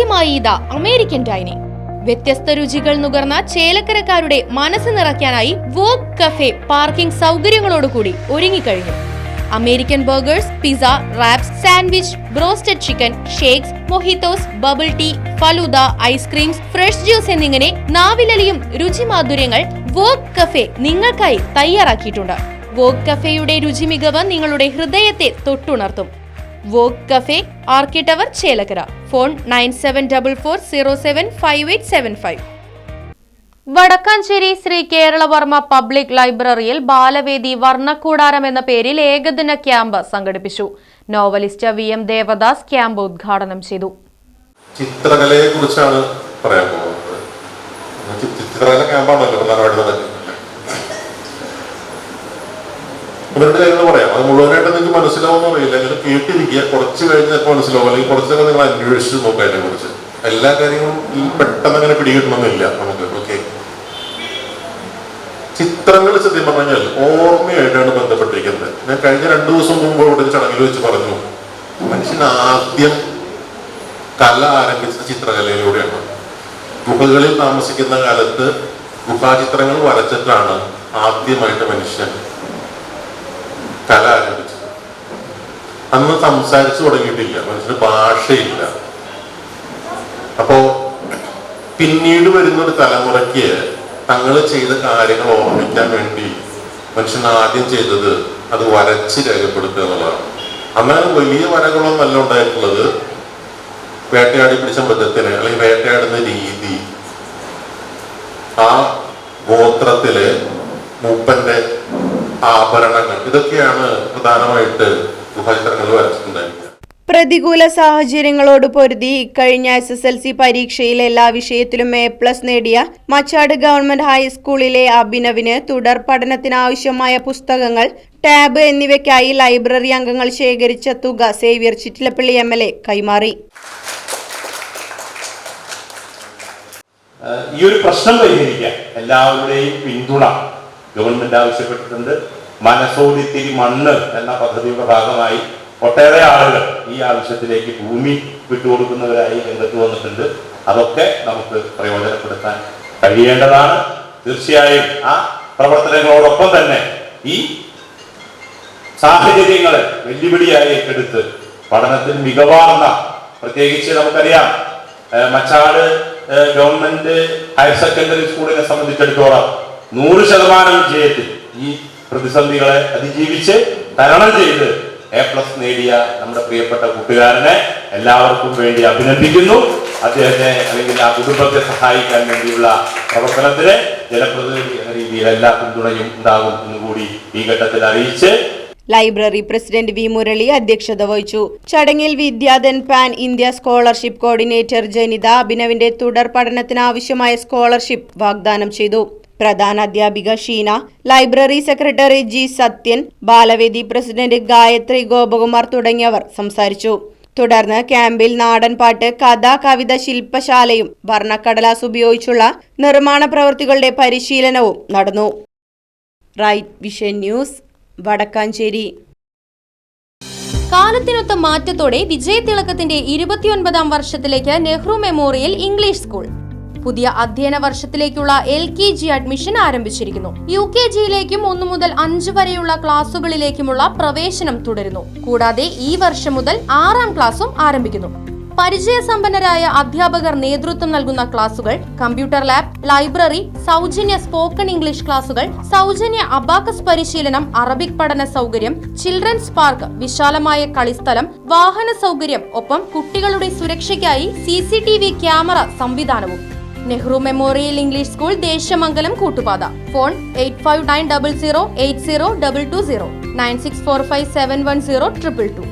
ആദ്യമായി ഇതാ American dining. വ്യത്യസ്ത രുചികൾ നുകർന്ന ചേലക്കരക്കാരുടെ മനസ്സ് നിറയ്ക്കാനായി വോഗ് കഫേ പാർക്കിംഗ് സൗകര്യങ്ങളോടുകൂടി ഒരുങ്ങിക്കഴിഞ്ഞു. American burgers, pizza, wraps, sandwich, broasted chicken, shakes, mojitos, bubble tea, falooda, ice creams, fresh juice എന്നിങ്ങനെ നാവിലലിയും രുചിമാധുര്യങ്ങൾ വോഗ് കഫേ നിങ്ങൾക്കായി തയ്യാറാക്കിയിട്ടുണ്ട്. വോഗ് കഫേയുടെ രുചി മികവ് നിങ്ങളുടെ ഹൃദയത്തെ തൊട്ടുണർത്തും. Vogue cafe, Archi tower, Chelakkara. Phone 9744075875. Vadakkanchery Sree Keralavarma public ലൈബ്രറിയിൽ ബാലവേദി വർണ്ണക്കൂടാരം എന്ന പേരിൽ ഏകദിന ക്യാമ്പ് സംഘടിപ്പിച്ചു. നോവലിസ്റ്റ് VM ദേവദാസ് ക്യാമ്പ് ഉദ്ഘാടനം ചെയ്തു. ചിത്രകലയെ കുറിച്ചാണ് പറയാൻ പോകുന്നത്. ചിത്രകല ക്യാമ്പാണല്ലോ പ്രധാനമായിട്ട്. ഇവരുടെ കാര്യങ്ങൾ പറയാം. അത് മുഴുവനായിട്ട് നിങ്ങൾക്ക് മനസ്സിലാവുമെന്ന് അറിയില്ല. നിങ്ങൾ കേട്ടിരിക്കുക, കുറച്ച് കഴിഞ്ഞ് മനസ്സിലാവും, അല്ലെങ്കിൽ കുറച്ചൊക്കെ നിങ്ങൾ അന്വേഷിച്ച് നോക്കുക അതിനെ കുറിച്ച്. എല്ലാ കാര്യങ്ങളും പെട്ടെന്ന് അങ്ങനെ പിടികിട്ടണമെന്നില്ല നമുക്ക്. ഓക്കെ, ചിത്രങ്ങൾ സത്യം പറഞ്ഞാൽ ഓർമ്മയായിട്ടാണ് ബന്ധപ്പെട്ടിരിക്കുന്നത്. ഞാൻ കഴിഞ്ഞ 2 ദിവസം മുമ്പ് ഇവിടെ ചടങ്ങിൽ വെച്ച് പറഞ്ഞു, മനുഷ്യൻ ആദ്യം കല ആരംഭിച്ചത് ചിത്രകലയിലൂടെയാണ്. ഗുഹകളിൽ താമസിക്കുന്ന കാലത്ത് ഗുഹാചിത്രങ്ങൾ വരച്ചിട്ടാണ് ആദ്യമായിട്ട് മനുഷ്യൻ കല ആരംഭിച്ചത്. അന്ന് സംസാരിച്ചു തുടങ്ങിയിട്ടില്ല, മനുഷ്യന് ഭാഷയില്ല. അപ്പോ പിന്നീട് വരുന്നൊരു തലമുറയ്ക്ക് തങ്ങൾ ചെയ്ത കാര്യങ്ങൾ ഓർമ്മിക്കാൻ വേണ്ടി മനുഷ്യൻ ആദ്യം ചെയ്തത് അത് വരച്ച് രേഖപ്പെടുത്തുക എന്നുള്ളതാണ്. അങ്ങനെ വലിയ വരകളൊന്നും അല്ല ഉണ്ടായിട്ടുള്ളത്. വേട്ടയാടി പിടിച്ച മൃഗത്തിന് അല്ലെങ്കിൽ വേട്ടയാടുന്ന രീതി, ആ ഗോത്രത്തിലെ മൂപ്പന്റെ ആഭരണങ്ങൾ, ഇതൊക്കെയാണ് പ്രധാനമായിട്ട് ഗുഹാചിത്രങ്ങളിൽ വരച്ചിട്ടുണ്ടായിരിക്കുക. പ്രതികൂല സാഹചര്യങ്ങളോട് പൊരുതി ഇക്കഴിഞ്ഞ SSLC പരീക്ഷയിൽ എല്ലാ വിഷയത്തിലും A+ നേടിയ മച്ചാട് ഗവൺമെന്റ് ഹൈസ്കൂളിലെ അഭിനവിന് തുടർ പഠനത്തിനാവശ്യമായ പുസ്തകങ്ങൾ, ടാബ് എന്നിവയ്ക്കായി ലൈബ്രറി അംഗങ്ങൾ ശേഖരിച്ച തുക സേവ്യർ ചിറ്റിലപ്പള്ളി MLA കൈമാറി. ഈ ഒരു പ്രശ്നം പരിഹരിക്കാൻ എല്ലാവരുടെയും പിന്തുണ ഗവൺമെന്റ് ആവശ്യപ്പെട്ടിട്ടുണ്ട്. മനസ്സോടിത്തിരി മണ്ണ് എന്ന പദ്ധതിയുടെ ഭാഗമായി ഒട്ടേറെ ആളുകൾ ഈ ആവശ്യത്തിലേക്ക് ഭൂമി വിട്ടുകൊടുക്കുന്നവരായി രംഗത്ത് വന്നിട്ടുണ്ട്. അതൊക്കെ നമുക്ക് പ്രയോജനപ്പെടുത്താൻ കഴിയേണ്ടതാണ്. തീർച്ചയായും ആ പ്രവർത്തനങ്ങളോടൊപ്പം തന്നെ ഈ സാഹചര്യങ്ങളെ വെല്ലുവിളിയായി ഏറ്റെടുത്ത് പഠനത്തിൽ മികവാർന്ന, പ്രത്യേകിച്ച് നമുക്കറിയാം മച്ചാട് ഗവൺമെന്റ് ഹയർ സെക്കൻഡറി സ്കൂളിനെ സംബന്ധിച്ചിടത്തോളം 100% വിജയത്തിൽ ഈ പ്രതിസന്ധികളെ അതിജീവിച്ച് തരണം ചെയ്ത് A+ നേടിയ നമ്മുടെ പ്രിയപ്പെട്ട കൂട്ടുകാരനെ എല്ലാവർക്കും വേണ്ടി അഭിനന്ദിക്കുന്നു. അദ്ദേഹത്തെ അല്ലെങ്കിൽ ആ കുടുംബത്തെ സഹായിക്കാൻ വേണ്ടിയുള്ള പ്രവർത്തനത്തിന് ജനപ്രതിനിധി എന്ന രീതിയിൽ എല്ലാ പിന്തുണയും ഉണ്ടാകും എന്നുകൂടി ഈ ഘട്ടത്തിൽ അറിയിച്ച് ലൈബ്രറി പ്രസിഡന്റ് V മുരളി അധ്യക്ഷത വഹിച്ചു. ചടങ്ങിൽ Vidyadhan pan India scholarship coordinator Janitha അഭിനവിന്റെ തുടർ പഠനത്തിനാവശ്യമായ സ്കോളർഷിപ്പ് വാഗ്ദാനം ചെയ്തു. പ്രധാന അധ്യാപിക Sheena, library secretary G Sathyan, Balavedi president Gayathri Gopakumar തുടങ്ങിയവർ സംസാരിച്ചു. തുടർന്ന് ക്യാമ്പിൽ നാടൻപാട്ട്, കഥ, കവിത ശില്പശാലയും വർണ്ണക്കടലാസ് ഉപയോഗിച്ചുള്ള നിർമ്മാണ പ്രവൃത്തികളുടെ പരിശീലനവും നടന്നു. Right vision news, Vadakkanchery. കാലത്തിനൊത്ത മാറ്റത്തോടെ വിജയതിളക്കത്തിന്റെ 29ാം വർഷത്തിലേക്ക് നെഹ്റു മെമ്മോറിയൽ ഇംഗ്ലീഷ് സ്കൂൾ. പുതിയ അധ്യയന വർഷത്തിലേക്കുള്ള LKG അഡ്മിഷൻ ആരംഭിച്ചിരിക്കുന്നു. UKGയിലേക്കും 1 മുതൽ 5 വരെയുള്ള ക്ലാസുകളിലേക്കുമുള്ള പ്രവേശനം തുടരുന്നു. കൂടാതെ ഈ വർഷം മുതൽ 6ാം ക്ലാസും ആരംഭിക്കുന്നു. പരിചയസമ്പന്നരായ അധ്യാപകർ നേതൃത്വം നൽകുന്ന ക്ലാസുകൾ, കമ്പ്യൂട്ടർ ലാബ്, ലൈബ്രറി, സൗജന്യ സ്പോക്കൺ ഇംഗ്ലീഷ് ക്ലാസുകൾ, സൗജന്യ അബാക്കസ് പരിശീലനം, അറബിക് പഠന സൗകര്യം, ചിൽഡ്രൻസ് പാർക്ക്, വിശാലമായ കളിസ്ഥലം, വാഹന സൗകര്യം, ഒപ്പം കുട്ടികളുടെ സുരക്ഷയ്ക്കായി CCTV ക്യാമറ സംവിധാനവും. Nehru memorial English school, Desamangalam, Koottupatha. Phone 8590080220 9645710222.